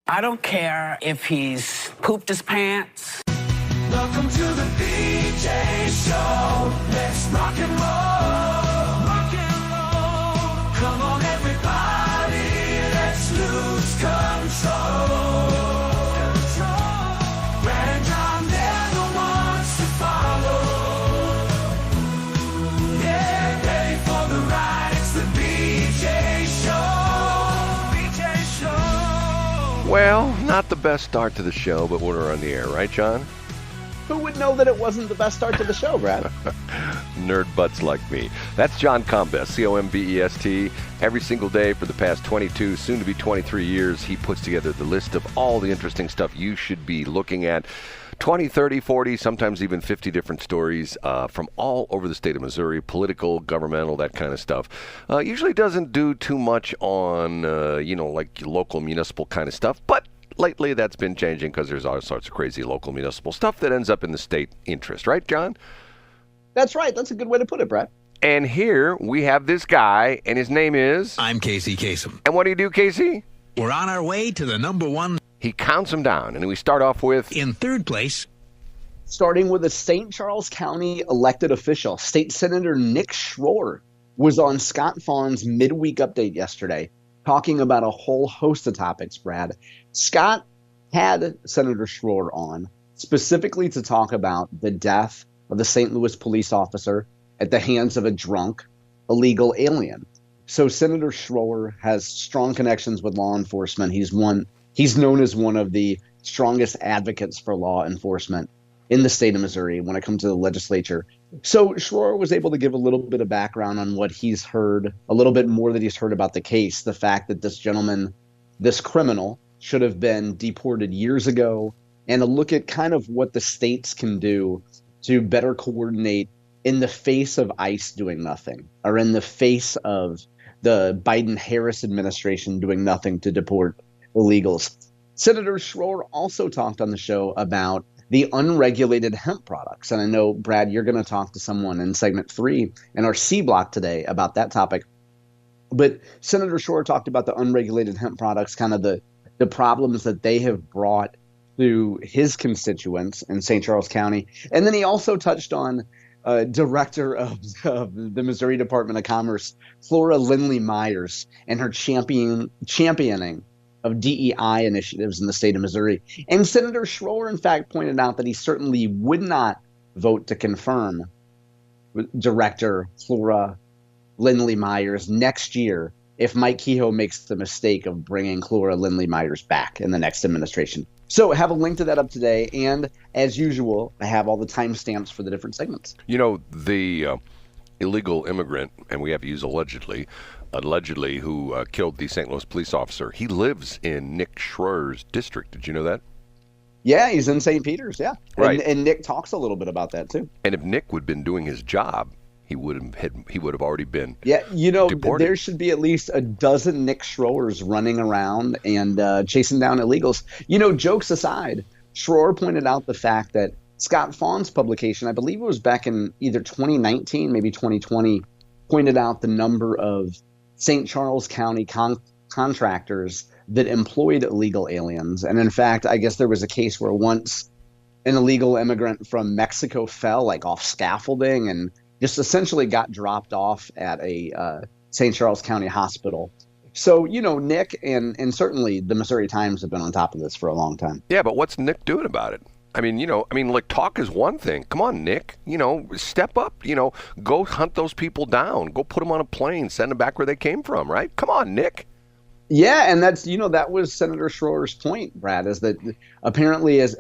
I don't care if he's pooped his pants. Welcome to the BJ Show. Let's rock and roll. Rock and roll. Come on, everybody. Let's lose control. Brad and John, they're the ones to follow. Yeah, ready for the ride. It's the BJ Show. BJ Show. Well, not the best start to the show, but we're on the air, right, John? Who would know that it wasn't the best start to the show, Brad? Nerd butts like me. That's John Combest, C-O-M-B-E-S-T. Every single day for the past 22, soon to be 23 years, he puts together the list of all the interesting stuff you should be looking at. 20, 30, 40, sometimes even 50 different stories from all over the state of Missouri, political, governmental, that kind of stuff. Usually doesn't do too much on, like local municipal kind of stuff, but lately that's been changing because there's all sorts of crazy local municipal stuff that ends up in the state interest. Right, John? That's right. That's a good way to put it, Brad. And here we have this guy, and his name is... I'm Casey Kasem. And what do you do, Casey? We're on our way to the number one. He counts them down, and we start off with... In third place. Starting with a St. Charles County elected official, State Senator Nick Schroer was on Scott Fawn's midweek update yesterday, talking about a whole host of topics, Brad. Scott had Senator Schroer on specifically to talk about the death of the St. Louis police officer at the hands of a drunk, illegal alien. So Senator Schroer has strong connections with law enforcement. He's known as one of the strongest advocates for law enforcement in the state of Missouri when it comes to the legislature. So Schroer was able to give a little bit of background on what he's heard, a little bit more that he's heard about the case, the fact that this gentleman, this criminal, should have been deported years ago, and a look at kind of what the states can do to better coordinate in the face of ICE doing nothing, or in the face of the Biden-Harris administration doing nothing to deport illegals. Senator Schroer also talked on the show about the unregulated hemp products. And I know, Brad, you're going to talk to someone in segment 3 in our C block today about that topic. But Senator Schroer talked about the unregulated hemp products, kind of the problems that they have brought to his constituents in St. Charles County. And then he also touched on Director of the Missouri Department of Commerce, Flora Lindley Myers, and her championing of DEI initiatives in the state of Missouri. And Senator Schroer, in fact, pointed out that he certainly would not vote to confirm Director Flora Lindley Myers next year if Mike Kehoe makes the mistake of bringing Flora Lindley Myers back in the next administration. So have a link to that up today. And as usual, I have all the timestamps for the different segments. You know, the illegal immigrant, and we have to use allegedly, who killed the St. Louis police officer, he lives in Nick Schroer's district. Did you know that? Yeah, he's in St. Peter's, yeah. Right. And Nick talks a little bit about that, too. And if Nick would have been doing his job, he would have already been deported. There should be at least a dozen Nick Schroers running around and chasing down illegals. Jokes aside, Schroer pointed out the fact that Scott Fawn's publication, I believe it was back in either 2019, maybe 2020, pointed out the number of St. Charles County contractors that employed illegal aliens. And in fact, I guess there was a case where once an illegal immigrant from Mexico fell off scaffolding and just essentially got dropped off at a St. Charles County hospital. So, Nick and certainly the Missouri Times have been on top of this for a long time. Yeah, but what's Nick doing about it? Talk is one thing. Come on, Nick, step up, go hunt those people down, go put them on a plane, send them back where they came from, right? Come on, Nick. Yeah, and that's, that was Senator Schroer's point, Brad, is that apparently as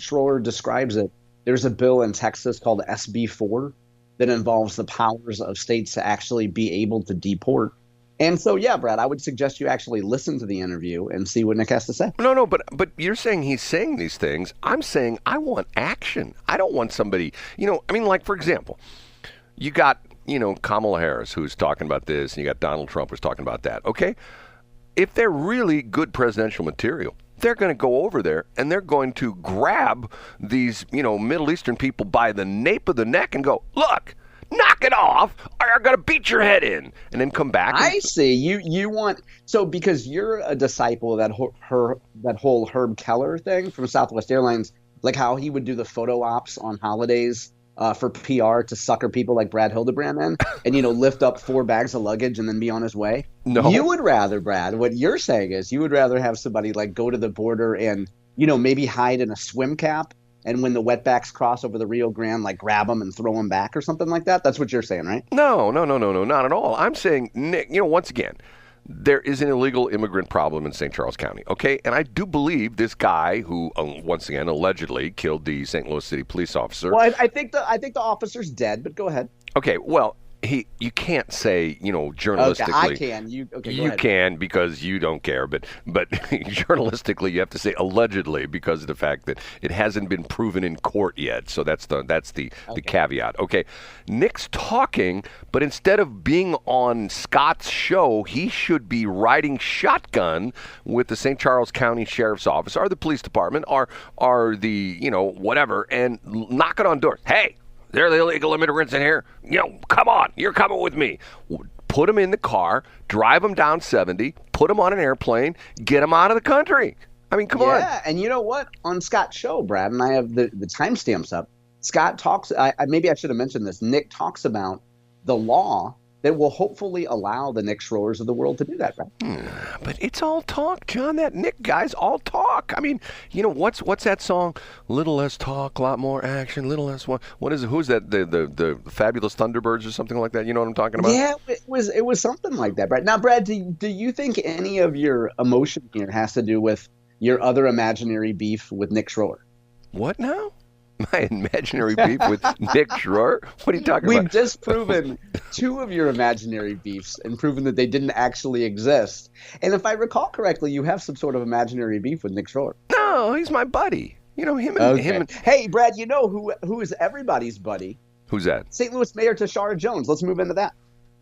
Schroer describes it, there's a bill in Texas called SB 4 that involves the powers of states to actually be able to deport. And so, yeah, Brad, I would suggest you actually listen to the interview and see what Nick has to say. No, but you're saying he's saying these things. I'm saying I want action. I don't want somebody, for example, you got, Kamala Harris who's talking about this, and you got Donald Trump who's talking about that, okay? If they're really good presidential material, they're going to go over there and they're going to grab these, Middle Eastern people by the nape of the neck and go, look, knock it off, or I'm going to beat your head in, and then come back. I see. You want so because you're a disciple of that whole Herb Keller thing from Southwest Airlines, like how he would do the photo ops on holidays for PR to sucker people like Brad Hildebrand in, and lift up 4 bags of luggage and then be on his way. No. You would rather, Brad. What you're saying is you would rather have somebody like go to the border and maybe hide in a swim cap. And when the wetbacks cross over the Rio Grande, like grab them and throw them back or something like that? That's what you're saying, right? No, not at all. I'm saying, Nick, once again, there is an illegal immigrant problem in St. Charles County, okay? And I do believe this guy who, once again, allegedly killed the St. Louis City police officer. Well, I think the officer's dead, but go ahead. Okay, well, you can't say, journalistically. Okay, I can. You ahead. Can because you don't care, but journalistically you have to say allegedly because of the fact that it hasn't been proven in court yet. So that's the caveat. Okay, Nick's talking, but instead of being on Scott's show, he should be riding shotgun with the St. Charles County Sheriff's Office or the police department or the whatever and knocking on doors. Hey, there are the illegal immigrants in here. Come on, you're coming with me. Put them in the car, drive them down 70, put them on an airplane, get them out of the country. I mean, come on. Yeah, and you know what? On Scott's show, Brad, and I have the timestamps up, Scott talks, maybe I should have mentioned this, Nick talks about the law that will hopefully allow the Nick Schroers of the world to do that, right? But it's all talk, John. That Nick guy's all talk. I mean, what's that song? Little less talk, a lot more action. Little less what is it? Who's that? The Fabulous Thunderbirds or something like that? You know what I'm talking about? Yeah, it was something like that, Brad. Now, Brad, do you think any of your emotion here has to do with your other imaginary beef with Nick Schroer? What now? My imaginary beef with Nick Schroer? What are you talking about? We've disproven 2 of your imaginary beefs and proven that they didn't actually exist. And if I recall correctly, you have some sort of imaginary beef with Nick Schroer. No, he's my buddy. Him and Hey, Brad, who is everybody's buddy? Who's that? St. Louis Mayor Tashara Jones. Let's move into that.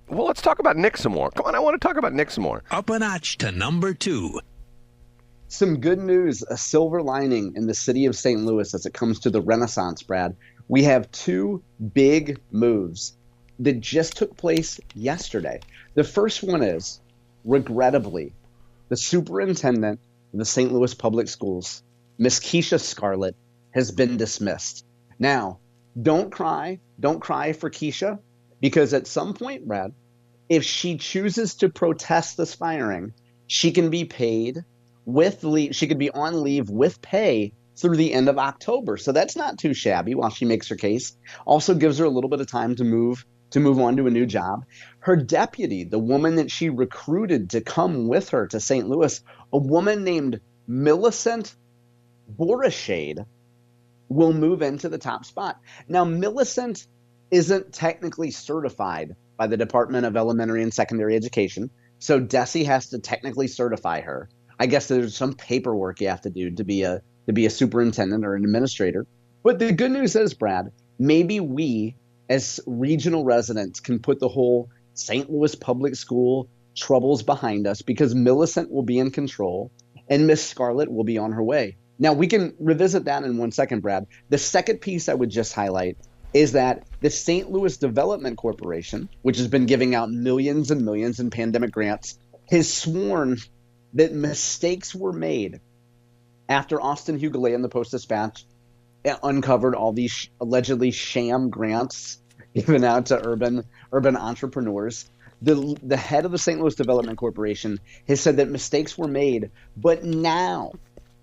Well, let's talk about Nick some more. Come on, I want to talk about Nick some more. Up a notch to number 2. Some good news, a silver lining in the city of St. Louis as it comes to the Renaissance, Brad. We have 2 big moves that just took place yesterday. The first one is, regrettably, the superintendent of the St. Louis Public Schools, Miss Keisha Scarlett, has been dismissed. Now, don't cry for Keisha, because at some point, Brad, if she chooses to protest this firing, she can be paid with leave. She could be on leave with pay through the end of October. So that's not too shabby while she makes her case. Also gives her a little bit of time to move on to a new job. Her deputy, the woman that she recruited to come with her to St. Louis, a woman named Millicent Borishade, will move into the top spot. Now, Millicent isn't technically certified by the Department of Elementary and Secondary Education, so DESE has to technically certify her. I guess there's some paperwork you have to do to be a superintendent or an administrator. But the good news is, Brad, maybe we as regional residents can put the whole St. Louis public school troubles behind us because Millicent will be in control and Miss Scarlett will be on her way. Now, we can revisit that in 1 second, Brad. The second piece I would just highlight is that the St. Louis Development Corporation, which has been giving out millions and millions in pandemic grants, has sworn that mistakes were made after Austin Hughley and the Post-Dispatch uncovered all these allegedly sham grants given out to urban entrepreneurs. The head of the St. Louis Development Corporation has said that mistakes were made, but now,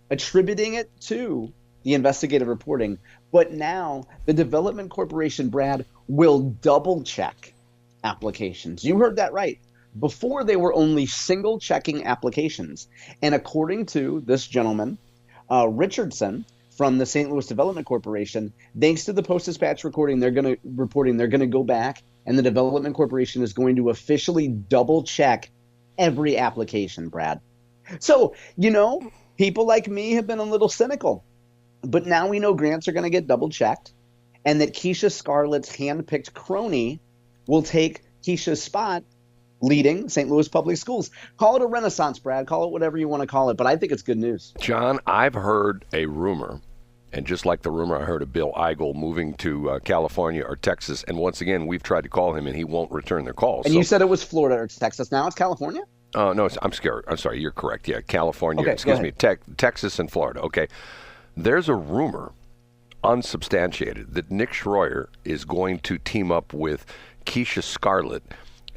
attributing it to the investigative reporting, but now the Development Corporation, Brad, will double-check applications. You heard that right. Before, they were only single-checking applications. And according to this gentleman, Richardson, from the St. Louis Development Corporation, thanks to the Post-Dispatch reporting, they're going to go back, and the Development Corporation is going to officially double-check every application, Brad. So, people like me have been a little cynical. But now we know grants are going to get double-checked, and that Keisha Scarlett's hand-picked crony will take Keisha's spot leading St. Louis Public Schools. Call it a renaissance, Brad. Call it whatever you want to call it, but I think it's good news. John, I've heard a rumor, And just like the rumor I heard of Bill Eigel moving to California or Texas, and once again, we've tried to call him and he won't return their calls. And you said it was Florida or Texas. Now it's California? No, I'm scared. I'm sorry, you're correct. Yeah, California, Okay, excuse me, Texas and Florida. Okay. There's a rumor, unsubstantiated, that Nick Schroer is going to team up with Keisha Scarlett,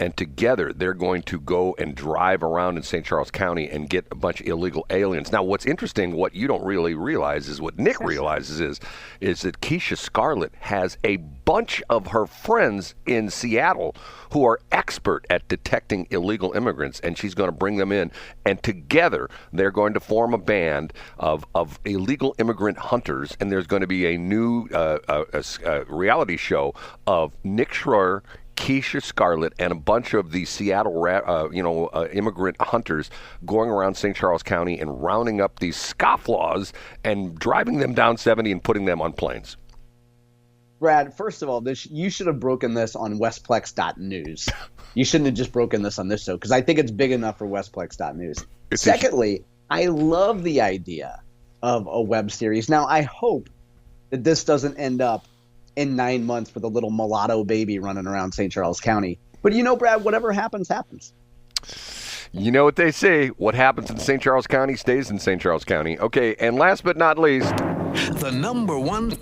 and together they're going to go and drive around in St. Charles County and get a bunch of illegal aliens. Now, what's interesting, what you don't really realize is what Nick realizes is that Keisha Scarlett has a bunch of her friends in Seattle who are expert at detecting illegal immigrants, and she's going to bring them in, and together they're going to form a band of illegal immigrant hunters, and there's going to be a new reality show of Nick Schroer, Keisha Scarlett, and a bunch of the Seattle, immigrant hunters going around St. Charles County and rounding up these scofflaws and driving them down 70 and putting them on planes. Brad, first of all, you should have broken this on westplex.news. You shouldn't have just broken this on this show, because I think it's big enough for westplex.news. Secondly, I love the idea of a web series. Now, I hope that this doesn't end up in 9 months with a little mulatto baby running around St. Charles County. But Brad, whatever happens, happens. You know what they say, what happens in St. Charles County stays in St. Charles County. Okay, and last but not least, The number one.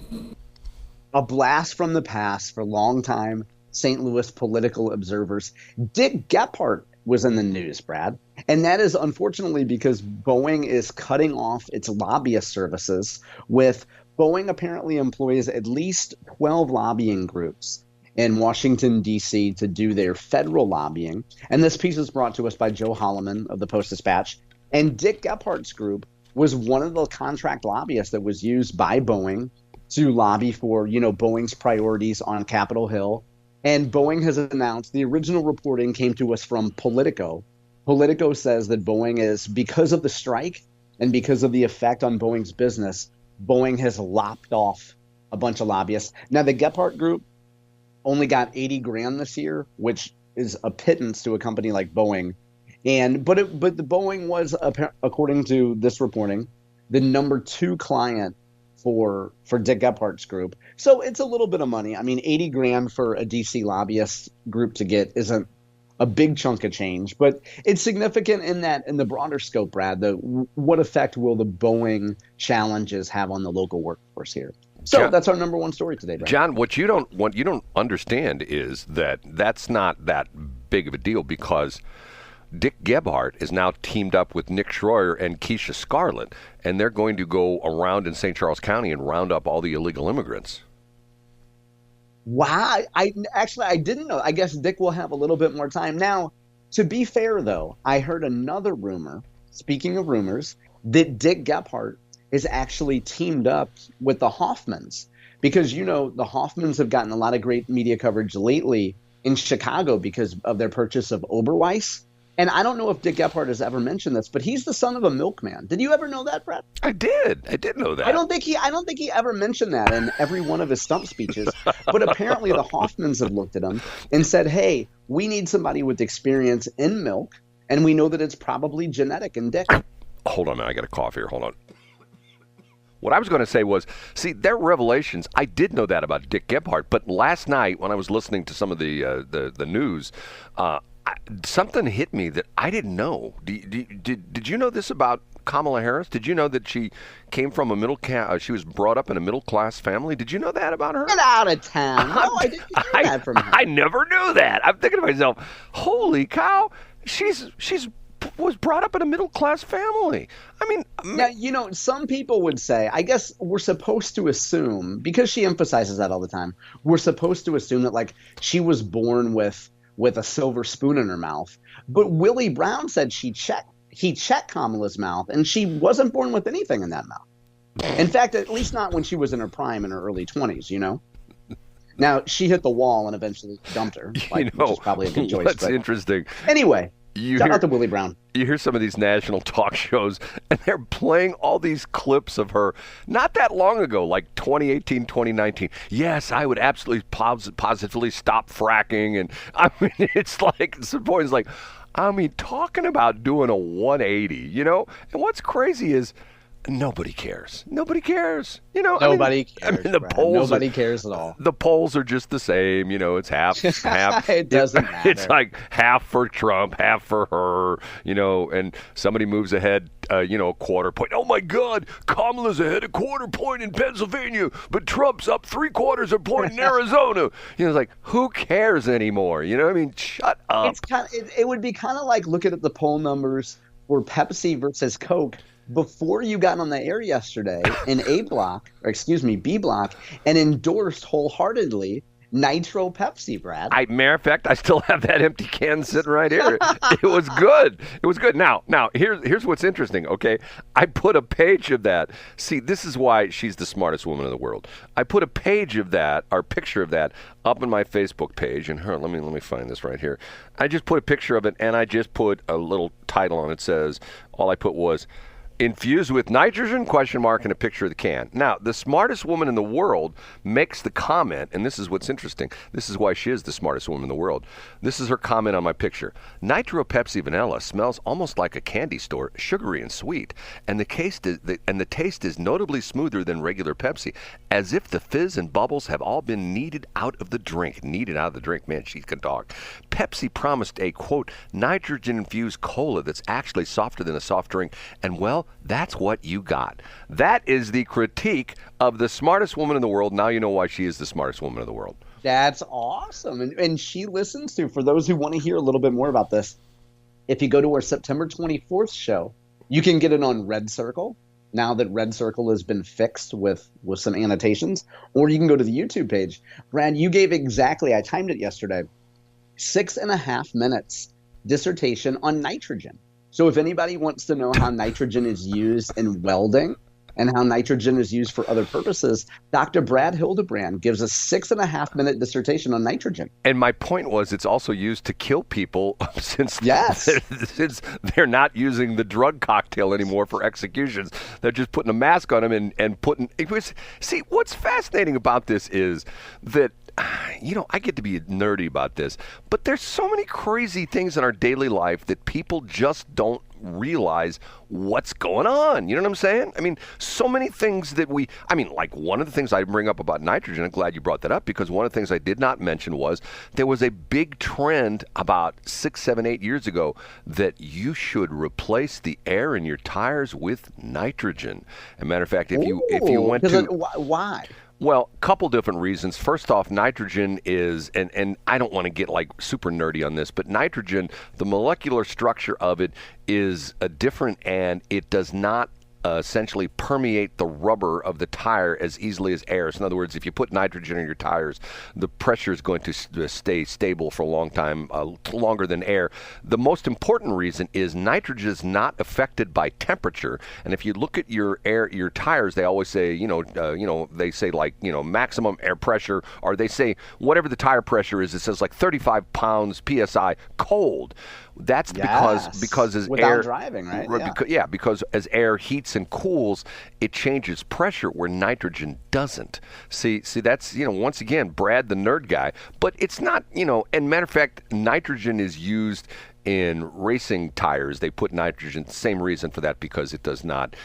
A blast from the past for longtime St. Louis political observers. Dick Gephardt was in the news, Brad. And that is unfortunately because Boeing is cutting off its lobbyist services. With Boeing apparently employs at least 12 lobbying groups in Washington, D.C. to do their federal lobbying. And this piece is brought to us by Joe Holloman of the Post-Dispatch. And Dick Gephardt's group was one of the contract lobbyists that was used by Boeing to lobby for, Boeing's priorities on Capitol Hill. And Boeing has announced, the original reporting came to us from Politico. Politico says that Boeing is, because of the strike and because of the effect on Boeing's business, Boeing has lopped off a bunch of lobbyists. Now, the Gephardt group only got $80,000 this year, which is a pittance to a company like Boeing. But the Boeing was, according to this reporting, the number 2 client for Dick Gephardt's group. So it's a little bit of money. I mean, $80,000 for a DC lobbyist group to get isn't a big chunk of change, but it's significant in the broader scope, Brad. What effect will the Boeing challenges have on the local workforce here? So John, that's our number one story today, Brad. John, what you don't understand is that that's not that big of a deal, because Dick Gephardt is now teamed up with Nick Schroer and Keisha Scarlett, and they're going to go around in St. Charles County and round up all the illegal immigrants. Wow. I didn't know. I guess Dick will have a little bit more time. Now, to be fair, though, I heard another rumor, speaking of rumors, that Dick Gephardt is actually teamed up with the Hoffmans, because, the Hoffmans have gotten a lot of great media coverage lately in Chicago because of their purchase of Oberweis. And I don't know if Dick Gephardt has ever mentioned this, but he's the son of a milkman. Did you ever know that, Brett? I did know that. I don't think he ever mentioned that in every one of his stump speeches. But apparently the Hoffmans have looked at him and said, hey, we need somebody with experience in milk, and we know that it's probably genetic in Dick. Hold on a minute, I got a cough here. Hold on. What I was going to say was, see, their revelations, I did know that about Dick Gephardt, but last night when I was listening to some of the news, something hit me that I didn't know. Did you know this about Kamala Harris? Did you know that she came from she was brought up in a middle-class family? Did you know that about her? Get out of town. No, I didn't hear that from her. I never knew that. I'm thinking to myself, holy cow, she's was brought up in a middle-class family. I mean, now, some people would say, I guess we're supposed to assume, because she emphasizes that all the time, we're supposed to assume that, like, she was born with a silver spoon in her mouth. But Willie Brown said he checked Kamala's mouth, and she wasn't born with anything in that mouth. In fact, at least not when she was in her prime in her early 20s, Now, she hit the wall and eventually dumped her, which is probably a good choice. That's interesting. Anyway, shout out to Willie Brown. You hear some of these national talk shows, and they're playing all these clips of her not that long ago, like 2018, 2019. Yes, I would absolutely positively stop fracking. And I mean, it's like, some point is like, talking about doing a 180, And what's crazy is, Nobody cares. Nobody cares. Nobody cares. I mean, the Brad. polls. Nobody cares at all. The polls are just the same. It's half. It doesn't matter. It's like half for Trump, half for her. And somebody moves ahead, a quarter point. Oh my God, Kamala's ahead a quarter point in Pennsylvania, but Trump's up 3/4 a point in Arizona. It's like, who cares anymore? I mean, shut up. It would be kind of like looking at the poll numbers for Pepsi versus Coke before you got on the air yesterday in B block, and endorsed wholeheartedly Nitro Pepsi, Brad. Matter of fact, I still have that empty can sitting right here. It was good. It was good. Now, here's what's interesting, okay? I put a page of that. See, this is why she's the smartest woman in the world. I put a page of that, or picture of that, up on my Facebook page. And let me find this right here. I just put a picture of it, and I just put a little title on it. Says, all I put was, infused with nitrogen, ? And a picture of the can. Now, the smartest woman in the world makes the comment, and this is what's interesting. This is why she is the smartest woman in the world. This is her comment on my picture. Nitro Pepsi Vanilla smells almost like a candy store, sugary and sweet, and the taste is notably smoother than regular Pepsi, as if the fizz and bubbles have all been kneaded out of the drink. Man, she can talk. Pepsi promised a, quote, nitrogen-infused cola that's actually softer than a soft drink, and well, that's what you got. That is the critique of the smartest woman in the world. Now you know why she is the smartest woman in the world. That's awesome. And she listens to, for those who want to hear a little bit more about this, if you go to our September 24th show, you can get it on Red Circle, now that Red Circle has been fixed with some annotations, or you can go to the YouTube page. Brad, you gave exactly, I timed it yesterday, 6.5 minutes dissertation on nitrogen. So if anybody wants to know how nitrogen is used in welding and how nitrogen is used for other purposes, Dr. Brad Hildebrand gives a 6.5-minute dissertation on nitrogen. And my point was, it's also used to kill people since they're not using the drug cocktail anymore for executions. They're just putting a mask on them and putting. See, what's fascinating about this is that, I get to be nerdy about this, but there's so many crazy things in our daily life that people just don't realize what's going on. You know what I'm saying? I mean, so many things that like one of the things I bring up about nitrogen, I'm glad you brought that up, because one of the things I did not mention was there was a big trend about 6, 7, 8 years ago that you should replace the air in your tires with nitrogen. As a matter of fact, if you went to... Why? Well, a couple different reasons. First off, nitrogen is, and I don't want to get like super nerdy on this, but nitrogen, the molecular structure of it is different, and it does not essentially permeate the rubber of the tire as easily as air. So in other words, if you put nitrogen in your tires, the pressure is going to stay stable for a long time, longer than air. The most important reason is nitrogen is not affected by temperature. And if you look at your tires, they always say, they say like, maximum air pressure, or they say whatever the tire pressure is, it says like 35 pounds PSI cold. That's because as without air driving, right? Because as air heats and cools, it changes pressure where nitrogen doesn't. See, that's once again, Brad the nerd guy, but it's not And matter of fact, nitrogen is used in racing tires. They put nitrogen, same reason for that, because it does not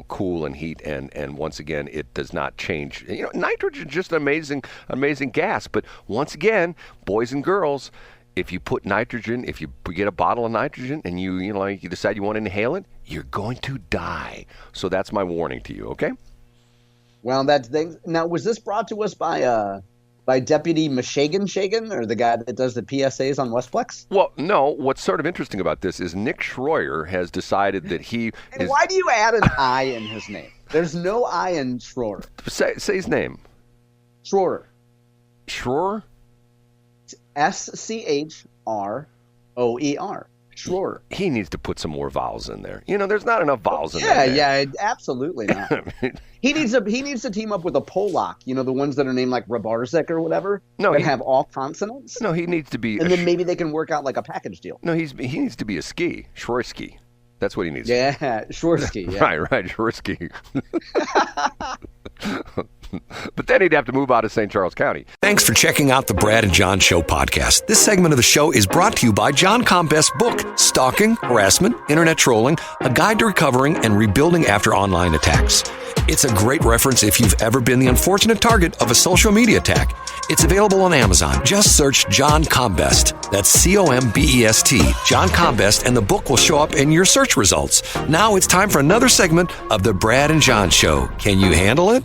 cool and heat, and once again, it does not change. Nitrogen is just an amazing gas. But once again, boys and girls, if you put nitrogen, if you get a bottle of nitrogen and you decide you want to inhale it, you're going to die. So that's my warning to you, okay? Well, now, was this brought to us by Deputy Shagan, or the guy that does the PSAs on Westplex? Well, no. What's sort of interesting about this is Nick Schroer has decided that he is... Why do you add an I in his name? There's no I in Schroer. Say his name. Schroer. Schroer? Schroer. Schroer. He needs to put some more vowels in there. There's not enough vowels in there. Yeah, absolutely not. He needs to team up with a Polak, the ones that are named like Rabarzik or whatever, that have all consonants. No, he needs to be... And then maybe they can work out like a package deal. No, he needs to be a ski. Schroersky. That's what he needs. Yeah, Shorsky. Yeah. Right, Shorsky. But then he'd have to move out of St. Charles County. Thanks for checking out the Brad and John Show podcast. This segment of the show is brought to you by John Combest's book, Stalking, Harassment, Internet Trolling, A Guide to Recovering and Rebuilding After Online Attacks. It's a great reference if you've ever been the unfortunate target of a social media attack. It's available on Amazon. Just search John Combest. That's Combest, John Combest, and the book will show up in your search results. Now it's time for another segment of the Brad and John Show. Can you handle it?